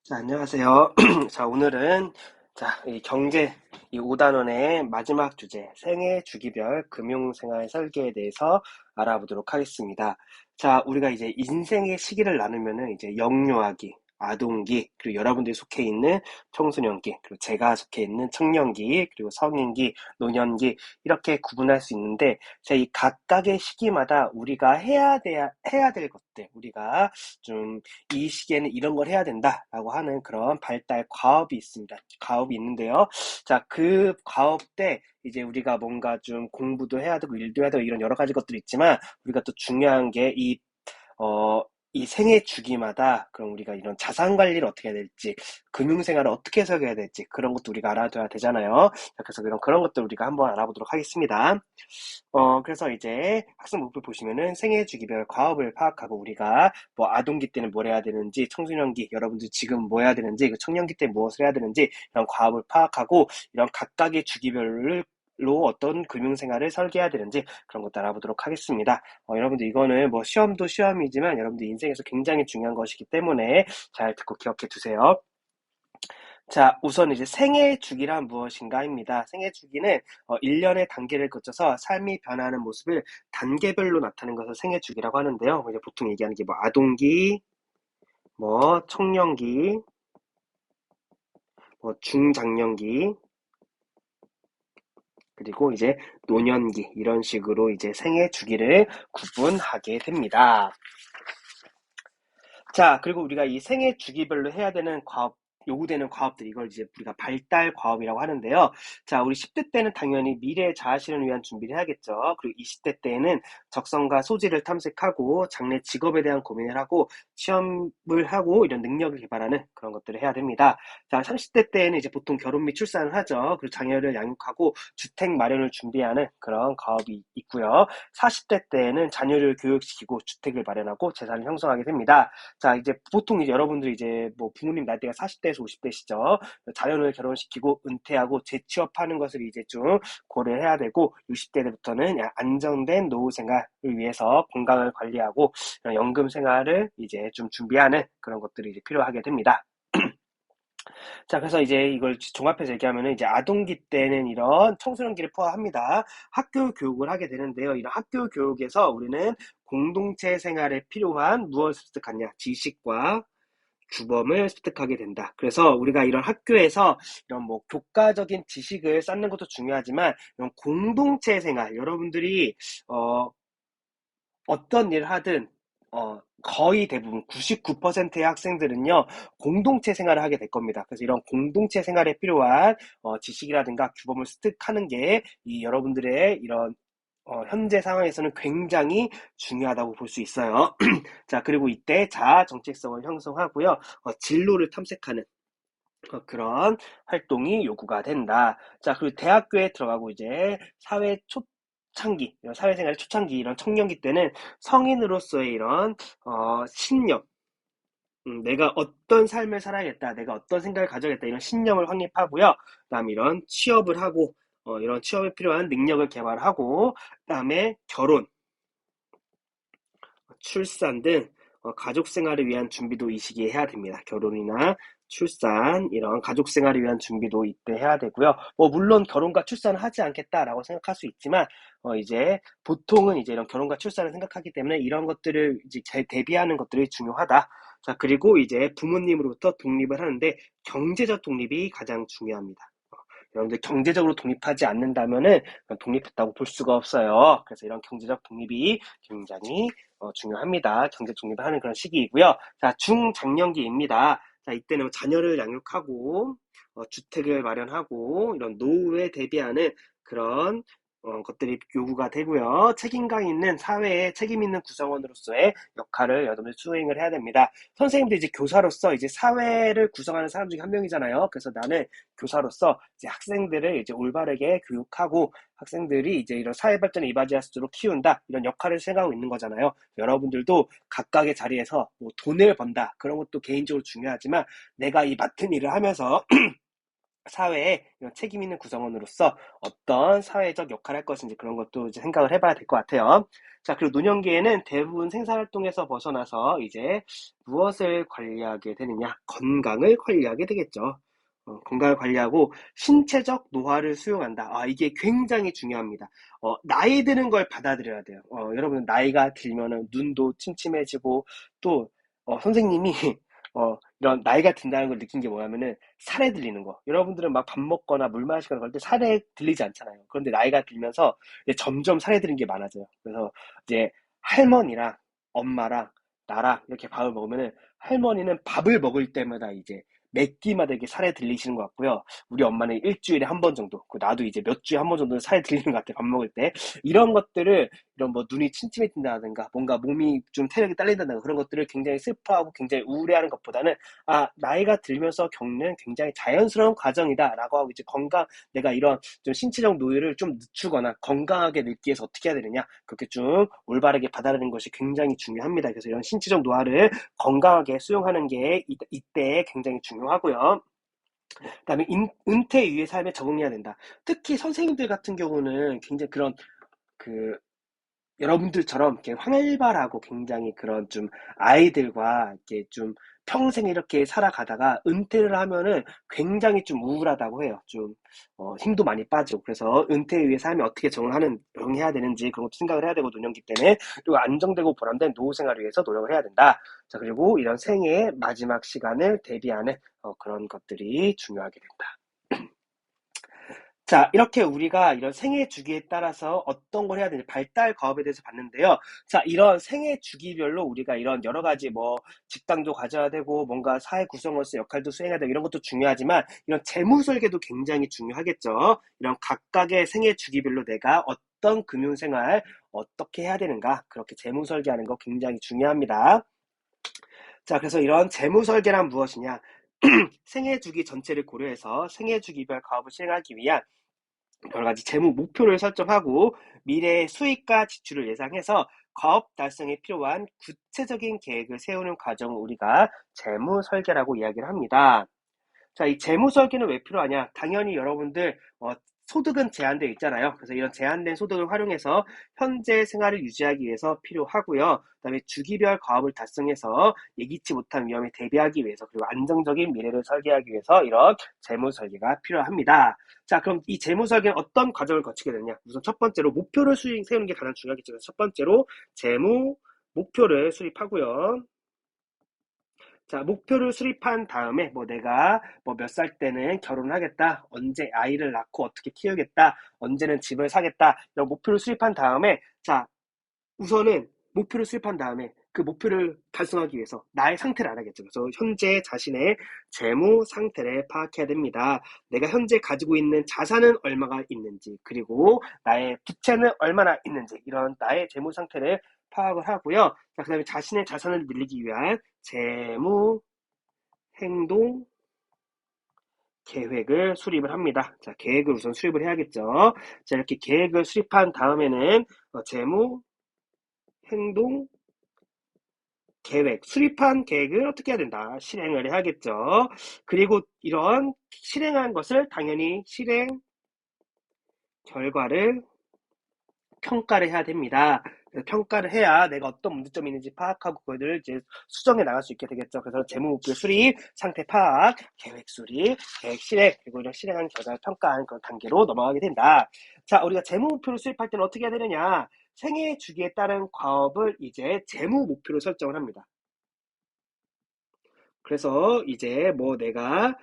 자, 안녕하세요. 자, 오늘은 이 경제 이 5단원의 마지막 주제, 생애 주기별 금융생활 설계에 대해서 알아보도록 하겠습니다. 자, 우리가 이제 인생의 시기를 나누면은 이제 영유아기, 아동기, 그리고 여러분들이 속해 있는 청소년기, 그리고 제가 속해 있는 청년기, 그리고 성인기, 노년기 이렇게 구분할 수 있는데, 이 각각의 시기마다 우리가 해야 될 것들, 우리가 좀 이 시기에는 이런 걸 해야 된다라고 하는 그런 발달 과업이 있습니다. 과업이 있는데요. 자, 그 과업 때 이제 우리가 뭔가 좀 공부도 해야 되고 일도 해야 되고 이런 여러 가지 것들이 있지만 우리가 또 중요한 게 어, 이 생애 주기마다 그럼 우리가 이런 자산 관리를 어떻게 해야 될지, 금융생활을 어떻게 해석해야 될지 그런 것도 우리가 알아둬야 되잖아요. 자, 그래서 그런 것들 우리가 한번 알아보도록 하겠습니다. 그래서 이제 학습 목표 보시면은 생애 주기별 과업을 파악하고 우리가 뭐 아동기 때는 뭘 해야 되는지, 청소년기 여러분들 지금 뭐 해야 되는지, 그 청년기 때 무엇을 해야 되는지 이런 과업을 파악하고 이런 각각의 주기별로 어떤 금융생활을 설계해야 되는지 그런 것도 알아보도록 하겠습니다. 여러분들 이거는 뭐 시험도 시험이지만 여러분들 인생에서 굉장히 중요한 것이기 때문에 잘 듣고 기억해 두세요. 자, 우선 이제 생애 주기란 무엇인가입니다. 생애 주기는 1년의 단계를 거쳐서 삶이 변화하는 모습을 단계별로 나타내는 것을 생애 주기라고 하는데요. 이제 보통 얘기하는 게 뭐 아동기, 뭐 청년기, 뭐 중장년기, 그리고 이제 노년기 이런 식으로 이제 생애 주기를 구분하게 됩니다. 자, 그리고 우리가 이 생애 주기별로 해야 되는 요구되는 과업들, 이걸 이제 우리가 발달 과업이라고 하는데요. 자, 우리 10대 때는 당연히 미래 자아실현을 위한 준비를 해야겠죠. 그리고 20대 때에는 적성과 소질을 탐색하고 장래 직업에 대한 고민을 하고 시험을 하고 이런 능력을 개발하는 그런 것들을 해야 됩니다. 자, 30대 때에는 이제 보통 결혼 및 출산을 하죠. 그리고 자녀를 양육하고 주택 마련을 준비하는 그런 과업이 있고요. 40대 때에는 자녀를 교육시키고 주택을 마련하고 재산을 형성하게 됩니다. 자, 이제 보통 이제 여러분들이 이제 뭐 부모님 나이대가 40대에서 50대시죠. 자녀를 결혼시키고 은퇴하고 재취업하는 것을 이제 좀 고려를 해야 되고 60대 때부터는 안정된 노후 생활을 위해서 건강을 관리하고 연금 생활을 이제 좀 준비하는 그런 것들이 이제 필요하게 됩니다. 자, 그래서 이제 이걸 종합해서 얘기하면은 이제 아동기 때는 이런 청소년기를 포함합니다. 학교 교육을 하게 되는데요. 이런 학교 교육에서 우리는 공동체 생활에 필요한 무엇을 습득하냐? 지식과 주범을 습득하게 된다. 그래서 우리가 이런 학교에서 이런 뭐 교과적인 지식을 쌓는 것도 중요하지만 이런 공동체 생활, 여러분들이 어떤 일을 하든 거의 대부분 99%의 학생들은요 공동체 생활을 하게 될 겁니다. 그래서 이런 공동체 생활에 필요한 지식이라든가 규범을 습득하는 게 이 여러분들의 이런 현재 상황에서는 굉장히 중요하다고 볼 수 있어요. 자, 그리고 이때 자아 정체성을 형성하고요, 진로를 탐색하는 그런 활동이 요구가 된다. 자, 그리고 대학교에 들어가고 이제 초창기, 이런 사회생활의 초창기, 이런 청년기 때는 성인으로서의 이런, 신념, 내가 어떤 삶을 살아야겠다, 내가 어떤 생각을 가져야겠다, 이런 신념을 확립하고요. 그 다음에 이런 취업을 하고, 이런 취업에 필요한 능력을 개발하고, 그 다음에 결혼, 출산 등 가족 생활을 위한 준비도 이 시기에 해야 됩니다. 결혼이나 출산, 이런 가족 생활을 위한 준비도 이때 해야 되고요. 뭐 물론 결혼과 출산을 하지 않겠다라고 생각할 수 있지만 이제 보통은 이제 이런 결혼과 출산을 생각하기 때문에 이런 것들을 이제 대비하는 것들이 중요하다. 자, 그리고 이제 부모님으로부터 독립을 하는데 경제적 독립이 가장 중요합니다. 여러분들 경제적으로 독립하지 않는다면은 독립했다고 볼 수가 없어요. 그래서 이런 경제적 독립이 굉장히 중요합니다. 경제 독립을 하는 그런 시기이고요. 자, 중장년기입니다. 자, 이때는 자녀를 양육하고 주택을 마련하고 이런 노후에 대비하는 그런 것들이 요구가 되고요. 책임감 있는 사회에 책임 있는 구성원으로서의 역할을 여러분들 수행을 해야 됩니다. 선생님도 이제 교사로서 이제 사회를 구성하는 사람 중에 한 명이잖아요. 그래서 나는 교사로서 이제 학생들을 이제 올바르게 교육하고 학생들이 이제 이런 사회 발전에 이바지할 수 있도록 키운다, 이런 역할을 수행하고 있는 거잖아요. 여러분들도 각각의 자리에서 뭐 돈을 번다, 그런 것도 개인적으로 중요하지만 내가 이 맡은 일을 하면서 사회에 이런 책임 있는 구성원으로서 어떤 사회적 역할을 할 것인지 그런 것도 이제 생각을 해봐야 될 것 같아요. 자, 그리고 노년기에는 대부분 생산활동에서 벗어나서 이제 무엇을 관리하게 되느냐? 건강을 관리하게 되겠죠. 건강을 관리하고 신체적 노화를 수용한다. 아, 이게 굉장히 중요합니다. 나이 드는 걸 받아들여야 돼요. 여러분, 나이가 들면은 눈도 침침해지고 또, 선생님이 이런 나이가 든다는 걸 느낀 게 뭐냐면은 살에 들리는 거. 여러분들은 막 밥 먹거나 물 마시거나 그럴 때 살에 들리지 않잖아요. 그런데 나이가 들면서 이제 점점 살에 들는 게 많아져요. 그래서 이제 할머니랑 엄마랑 나랑 이렇게 밥을 먹으면은 할머니는 밥을 먹을 때마다 이제 몇 끼마다 이렇게 살에 들리시는 것 같고요. 우리 엄마는 일주일에 한 번 정도, 나도 이제 몇 주에 한 번 정도는 살에 들리는 것 같아, 밥 먹을 때. 이런 것들을, 이런 뭐 눈이 침침해진다든가, 뭔가 몸이 좀 체력이 딸린다든가, 그런 것들을 굉장히 슬퍼하고 굉장히 우울해하는 것보다는, 아, 나이가 들면서 겪는 굉장히 자연스러운 과정이다라고 하고, 이제 내가 이런 좀 신체적 노유를 좀 늦추거나 건강하게 늙기 위해서 어떻게 해야 되느냐, 그렇게 좀 올바르게 받아들이는 것이 굉장히 중요합니다. 그래서 이런 신체적 노화를 건강하게 수용하는 게 이때 굉장히 중요하고요. 그다음에 은퇴 이후의 삶에 적응해야 된다. 특히 선생님들 같은 경우는 굉장히 그런 그 여러분들처럼 이렇게 활발하고 굉장히 그런 좀 아이들과 이렇게 좀 평생 이렇게 살아가다가 은퇴를 하면은 굉장히 좀 우울하다고 해요. 좀 힘도 많이 빠지고 그래서 은퇴 후의 삶에 어떻게 적응해야 되는지 그런 것도 생각을 해야 되고 노년기 때문에 그리고 안정되고 보람된 노후 생활을 위해서 노력을 해야 된다. 자, 그리고 이런 생애의 마지막 시간을 대비하는 그런 것들이 중요하게 된다. 자, 이렇게 우리가 이런 생애 주기에 따라서 어떤 걸 해야 되는지 발달 과업에 대해서 봤는데요. 자, 이런 생애 주기별로 우리가 이런 여러 가지 뭐 직장도 가져야 되고 뭔가 사회 구성원로서 역할도 수행해야 되고 이런 것도 중요하지만 이런 재무 설계도 굉장히 중요하겠죠. 이런 각각의 생애 주기별로 내가 어떤 금융 생활 어떻게 해야 되는가 그렇게 재무 설계하는 거 굉장히 중요합니다. 자, 그래서 이런 재무 설계란 무엇이냐? 생애 주기 전체를 고려해서 생애 주기별 과업을 실행하기 위한 여러 가지 재무 목표를 설정하고 미래의 수익과 지출을 예상해서 과업 달성에 필요한 구체적인 계획을 세우는 과정을 우리가 재무 설계라고 이야기를 합니다. 자, 이 재무 설계는 왜 필요하냐? 당연히 여러분들 소득은 제한되어 있잖아요. 그래서 이런 제한된 소득을 활용해서 현재 생활을 유지하기 위해서 필요하고요. 그다음에 주기별 과업을 달성해서 예기치 못한 위험에 대비하기 위해서 그리고 안정적인 미래를 설계하기 위해서 이런 재무 설계가 필요합니다. 자, 그럼 이 재무 설계는 어떤 과정을 거치게 되느냐? 우선 첫 번째로 목표를 세우는 게 가장 중요하겠죠. 그래서 첫 번째로 재무 목표를 수립하고요. 자, 목표를 수립한 다음에 뭐 내가 뭐 몇 살 때는 결혼하겠다, 언제 아이를 낳고 어떻게 키우겠다, 언제는 집을 사겠다, 이런 목표를 수립한 다음에 자, 우선은 목표를 수립한 다음에 그 목표를 달성하기 위해서 나의 상태를 알아야겠죠. 그래서 현재 자신의 재무 상태를 파악해야 됩니다. 내가 현재 가지고 있는 자산은 얼마가 있는지, 그리고 나의 부채는 얼마나 있는지, 이런 나의 재무 상태를 파악을 하고요. 자, 그 다음에 자신의 자산을 늘리기 위한 재무 행동 계획을 수립을 합니다. 자, 계획을 우선 수립을 해야겠죠. 자, 이렇게 계획을 수립한 다음에는 재무 행동 계획, 수립한 계획을 어떻게 해야 된다? 실행을 해야겠죠. 그리고 이런 실행한 것을 당연히 실행 결과를 평가를 해야 됩니다. 평가를 해야 내가 어떤 문제점이 있는지 파악하고 그들을 이제 수정해 나갈 수 있게 되겠죠. 그래서 재무 목표 수립, 상태 파악, 계획 수립, 계획 실행, 그리고 이런 실행한 결과를 평가하는 그런 단계로 넘어가게 된다. 자, 우리가 재무 목표를 수립할 때는 어떻게 해야 되느냐? 생애 주기에 따른 과업을 이제 재무 목표로 설정을 합니다. 그래서 이제 뭐 내가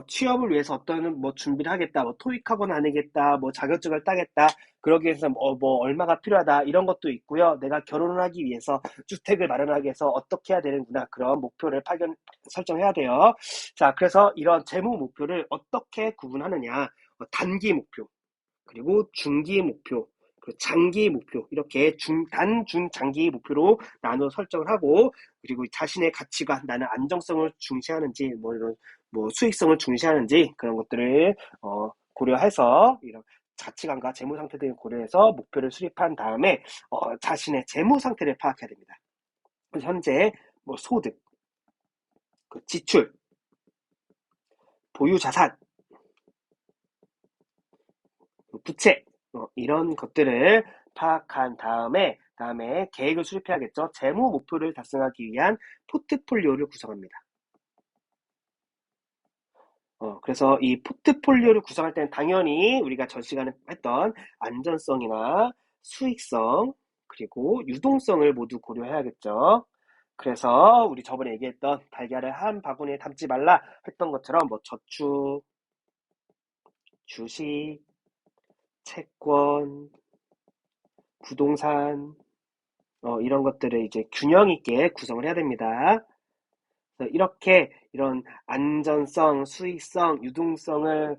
취업을 위해서 어떤 뭐 준비를 하겠다, 뭐 토익 학원 다니겠다, 뭐 자격증을 따겠다, 그러기 위해서 뭐 얼마가 필요하다 이런 것도 있고요. 내가 결혼을 하기 위해서 주택을 마련하기 위해서 어떻게 해야 되는구나 그런 목표를 설정해야 돼요. 자, 그래서 이런 재무 목표를 어떻게 구분하느냐? 단기 목표, 그리고 중기 목표, 그리고 장기 목표 이렇게 단, 중, 장기 목표로 나눠 설정을 하고 그리고 자신의 가치관 나는 안정성을 중시하는지 뭐 이런 뭐 수익성을 중시하는지 그런 것들을 고려해서 이런 가치관과 재무 상태 등을 고려해서 목표를 수립한 다음에 자신의 재무 상태를 파악해야 됩니다. 현재 뭐 소득, 그 지출, 보유 자산, 부채, 이런 것들을 파악한 다음에 계획을 수립해야겠죠. 재무 목표를 달성하기 위한 포트폴리오를 구성합니다. 그래서 이 포트폴리오를 구성할 때는 당연히 우리가 전 시간에 했던 안전성이나 수익성, 그리고 유동성을 모두 고려해야겠죠. 그래서 우리 저번에 얘기했던 달걀을 한 바구니에 담지 말라 했던 것처럼 뭐 저축, 주식, 채권, 부동산, 이런 것들을 이제 균형 있게 구성을 해야 됩니다. 그래서 이렇게 이런 안전성, 수익성, 유동성을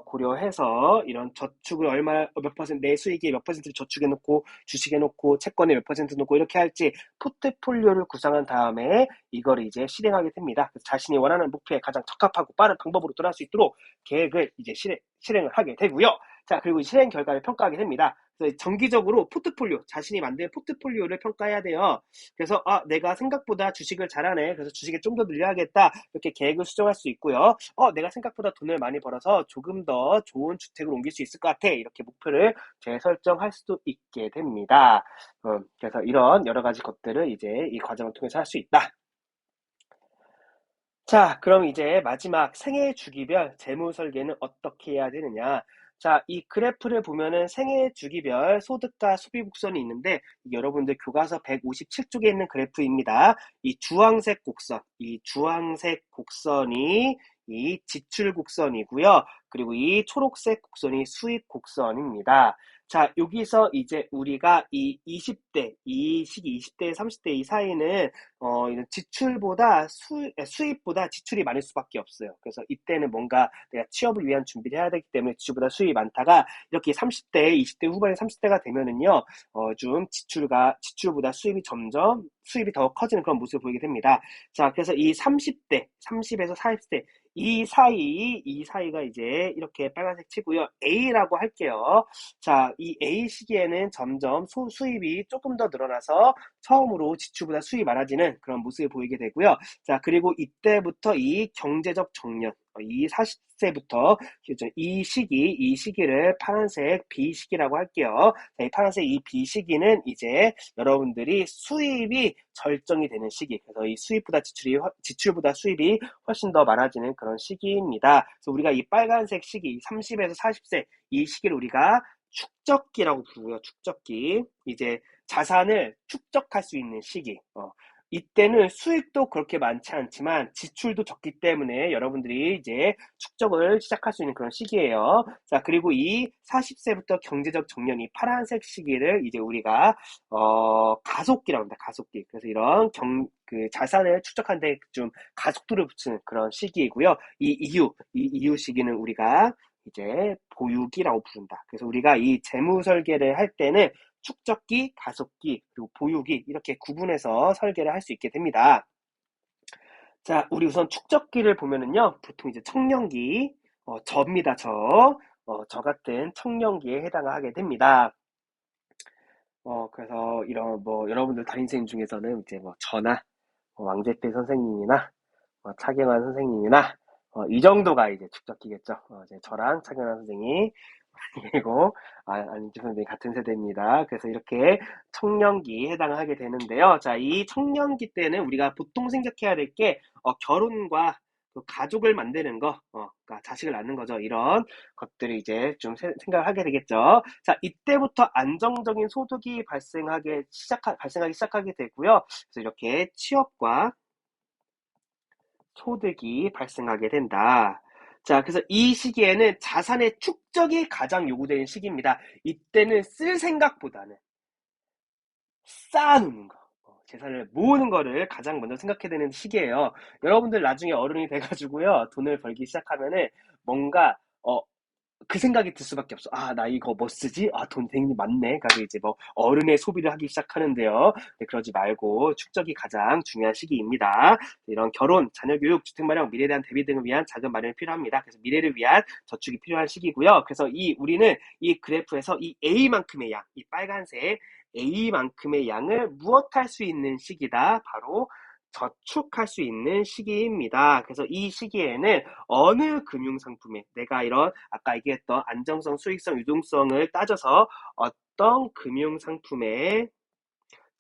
고려해서 이런 저축을 몇 퍼센트, 내 수익의 몇 퍼센트를 저축해 놓고 주식해 놓고 채권에 몇 퍼센트 놓고 이렇게 할지 포트폴리오를 구성한 다음에 이걸 이제 실행하게 됩니다. 그래서 자신이 원하는 목표에 가장 적합하고 빠른 방법으로 돌아갈 수 있도록 계획을 이제 실행을 하게 되고요. 자, 그리고 실행 결과를 평가하게 됩니다. 그래서 정기적으로 자신이 만든 포트폴리오를 평가해야 돼요. 그래서 내가 생각보다 주식을 잘하네. 그래서 주식에 좀 더 늘려야겠다. 이렇게 계획을 수정할 수 있고요. 내가 생각보다 돈을 많이 벌어서 조금 더 좋은 주택을 옮길 수 있을 것 같아. 이렇게 목표를 재설정할 수도 있게 됩니다. 그래서 이런 여러 가지 것들을 이제 이 과정을 통해서 할 수 있다. 자, 그럼 이제 마지막 생애 주기별 재무 설계는 어떻게 해야 되느냐? 자, 이 그래프를 보면은 생애 주기별 소득과 소비 곡선이 있는데 여러분들 교과서 157쪽에 있는 그래프입니다. 이 주황색 곡선이 이 지출 곡선이고요. 그리고 이 초록색 곡선이 수익 곡선입니다. 자, 여기서 이제 우리가 이 20대, 이 시기 20대, 30대 이 사이는 이런 수입보다 지출이 많을 수밖에 없어요. 그래서 이때는 뭔가 내가 취업을 위한 준비를 해야 되기 때문에 지출보다 수입이 많다가 이렇게 30대, 20대 후반에 30대가 되면은요, 좀 지출보다 수입이 더 커지는 그런 모습을 보이게 됩니다. 자, 그래서 이 30에서 40대 이 사이가 이제 이렇게 빨간색 치고요. A라고 할게요. 자, 이 A 시기에는 점점 수입이 조금 더 늘어나서 처음으로 지출보다 수입이 많아지는 그런 모습을 보이게 되고요. 자, 그리고 이때부터 이 경제적 정년, 이 40세부터 이 시기를 파란색 B 시기라고 할게요. 자, 이 파란색 이 B 시기는 이제 여러분들이 수입이 절정이 되는 시기. 그래서 이 지출보다 수입이 훨씬 더 많아지는 그런 시기입니다. 그래서 우리가 이 빨간색 시기, 30에서 40세 이 시기를 우리가 축적기라고 부르고요. 축적기. 이제 자산을 축적할 수 있는 시기. 이때는 수익도 그렇게 많지 않지만 지출도 적기 때문에 여러분들이 이제 축적을 시작할 수 있는 그런 시기예요. 자, 그리고 이 40세부터 경제적 정년, 이 파란색 시기를 이제 우리가 가속기라고 합니다. 가속기. 그래서 이런 자산을 축적하는데 좀 가속도를 붙이는 그런 시기이고요. 이 이후 시기는 우리가 이제 보유기라고 부른다. 그래서 우리가 이 재무 설계를 할 때는 축적기, 가속기, 그리고 보유기 이렇게 구분해서 설계를 할 수 있게 됩니다. 자, 우리 우선 축적기를 보면은요, 보통 이제 청년기, 저입니다, 저. 저 같은 청년기에 해당하게 됩니다. 그래서 이런 여러분들 담임생 중에서는 이제 저나 왕재태 선생님이나 차경환 선생님이나 이 정도가 이제 축적기겠죠. 이제 저랑 차경환 선생님 그리고 안인주 선생님 같은 세대입니다. 그래서 이렇게 청년기에 해당하게 되는데요. 자, 이 청년기 때는 우리가 보통 생각해야 될 게 결혼과 가족을 만드는 거, 그러니까 자식을 낳는 거죠. 이런 것들을 이제 좀 생각을 하게 되겠죠. 자, 이때부터 안정적인 소득이 발생하기 시작하게 되고요. 그래서 이렇게 취업과 소득이 발생하게 된다. 자, 그래서 이 시기에는 자산의 축적이 가장 요구되는 시기입니다. 이때는 쓸 생각보다는 쌓아놓는 거, 재산을 모으는 거를 가장 먼저 생각해야 되는 시기예요. 여러분들 나중에 어른이 돼가지고요, 돈을 벌기 시작하면은 뭔가 그 생각이 들 수밖에 없어. 나 이거 뭐 쓰지? 돈 되게 많네. 그래서 이제 어른의 소비를 하기 시작하는데요. 네, 그러지 말고 축적이 가장 중요한 시기입니다. 이런 결혼, 자녀 교육, 주택 마련, 미래에 대한 대비 등을 위한 자금 마련이 필요합니다. 그래서 미래를 위한 저축이 필요한 시기고요. 그래서 우리는 이 그래프에서 이 A만큼의 양, 이 빨간색 A만큼의 양을 무엇할 수 있는 시기다. 바로 저축할 수 있는 시기입니다. 그래서 이 시기에는 어느 금융상품에 내가 이런 아까 얘기했던 안정성, 수익성, 유동성을 따져서 어떤 금융상품에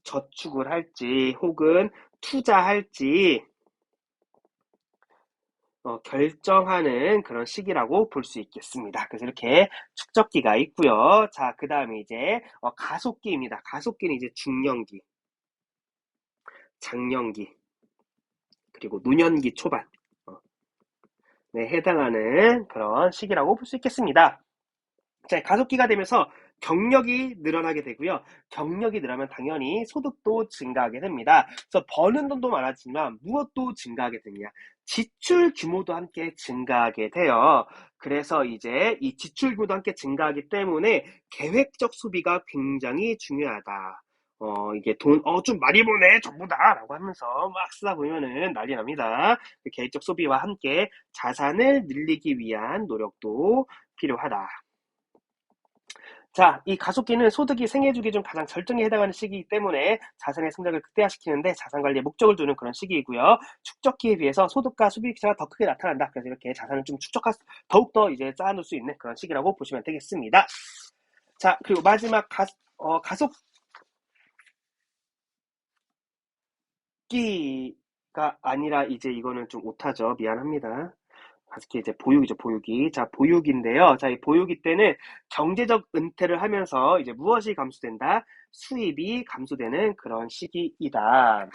저축을 할지 혹은 투자할지 결정하는 그런 시기라고 볼 수 있겠습니다. 그래서 이렇게 축적기가 있고요. 자, 그 다음에 이제 가속기입니다. 가속기는 이제 중년기, 장년기, 그리고 노년기 초반 네, 해당하는 그런 시기라고 볼 수 있겠습니다. 자, 가속기가 되면서 경력이 늘어나게 되고요. 경력이 늘어나면 당연히 소득도 증가하게 됩니다. 그래서 버는 돈도 많아지만 무엇도 증가하게 되냐? 지출 규모도 함께 증가하게 돼요. 그래서 이제 이 지출 규모도 함께 증가하기 때문에 계획적 소비가 굉장히 중요하다. 이게 돈, 좀 많이 버네, 전부 다! 라고 하면서 막 쓰다 보면은 난리 납니다. 계획적 소비와 함께 자산을 늘리기 위한 노력도 필요하다. 자, 이 가속기는 소득이 생애주기 중 가장 절정에 해당하는 시기이기 때문에 자산의 성장을 극대화시키는데 자산관리에 목적을 두는 그런 시기이고요. 축적기에 비해서 소득과 소비기차가 더 크게 나타난다. 그래서 이렇게 자산을 좀 더욱더 이제 쌓아놓을 수 있는 그런 시기라고 보시면 되겠습니다. 자, 그리고 마지막 가속기가 아니라 이제 이거는 좀 오타죠. 미안합니다. 가습기 이제 보육이죠, 보육이. 자, 보육인데요. 자, 이 보육이 때는 경제적 은퇴를 하면서 이제 무엇이 감소된다? 수입이 감소되는 그런 시기이다.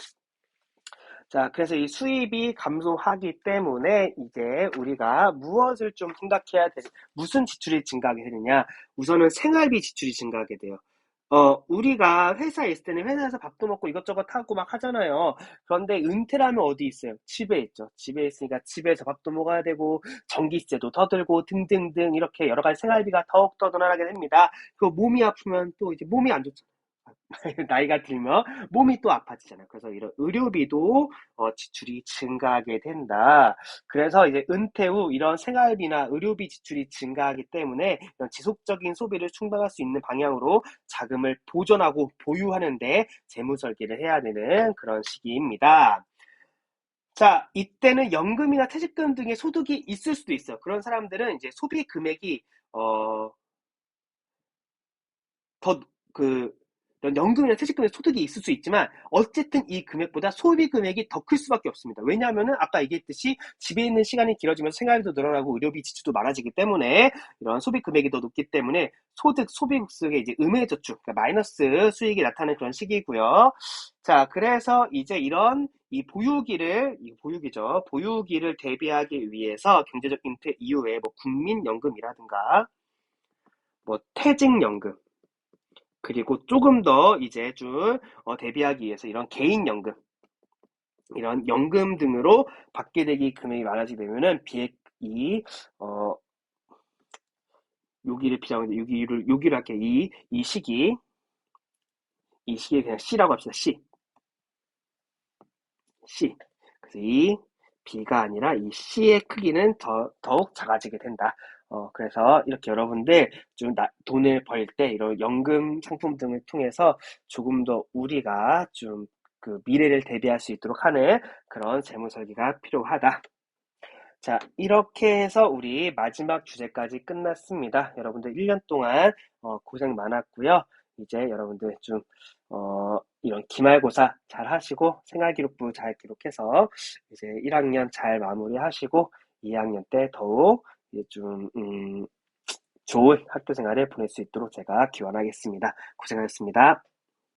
자, 그래서 이 수입이 감소하기 때문에 이제 우리가 무엇을 좀 생각해야 되지? 무슨 지출이 증가하게 되느냐? 우선은 생활비 지출이 증가하게 돼요. 우리가 회사에 있을 때는 회사에서 밥도 먹고 이것저것 하고 막 하잖아요. 그런데 은퇴라면 어디 있어요? 집에 있죠. 집에 있으니까 집에서 밥도 먹어야 되고, 전기세도 더 들고, 등등등, 이렇게 여러 가지 생활비가 더욱더 늘어나게 됩니다. 그 몸이 아프면 또 이제 몸이 안 좋죠. 나이가 들면 몸이 또 아파지잖아요. 그래서 이런 의료비도 지출이 증가하게 된다. 그래서 이제 은퇴 후 이런 생활비나 의료비 지출이 증가하기 때문에 이런 지속적인 소비를 충당할 수 있는 방향으로 자금을 보존하고 보유하는데 재무 설계를 해야 되는 그런 시기입니다. 자, 이때는 연금이나 퇴직금 등의 소득이 있을 수도 있어요. 그런 사람들은 이제 소비 금액이 더 그 연금이나 퇴직금에 소득이 있을 수 있지만 어쨌든 이 금액보다 소비 금액이 더 클 수밖에 없습니다. 왜냐하면은 아까 얘기했듯이 집에 있는 시간이 길어지면서 생활비도 늘어나고 의료비 지출도 많아지기 때문에 이런 소비 금액이 더 높기 때문에 소비 속에 이제 음해저축, 그러니까 마이너스 수익이 나타나는 그런 시기고요. 자, 그래서 이제 이런 이 보유기죠. 보유기를 대비하기 위해서 경제적 인퇴 이후에 뭐 국민연금이라든가 뭐 퇴직연금 그리고 조금 더 이제 좀 대비하기 위해서 이런 개인연금, 이런 연금 등으로 받게 되기 금액이 많아지게 되면은 비액이 여기를 필요한데 여기를 할게 이 시기 이 시기에 그냥 C라고 합시다. C. 그래서 이 B가 아니라 이 C의 크기는 더욱 작아지게 된다. 그래서 이렇게 여러분들 좀 돈을 벌 때 이런 연금 상품 등을 통해서 조금 더 우리가 좀 그 미래를 대비할 수 있도록 하는 그런 재무 설계가 필요하다. 자, 이렇게 해서 우리 마지막 주제까지 끝났습니다. 여러분들 1년 동안 고생 많았고요. 이제 여러분들 좀 이런 기말고사 잘 하시고 생활기록부 잘 기록해서 이제 1학년 잘 마무리하시고 2학년 때 더욱 이제 좀 좋은 학교 생활을 보낼 수 있도록 제가 기원하겠습니다. 고생하셨습니다.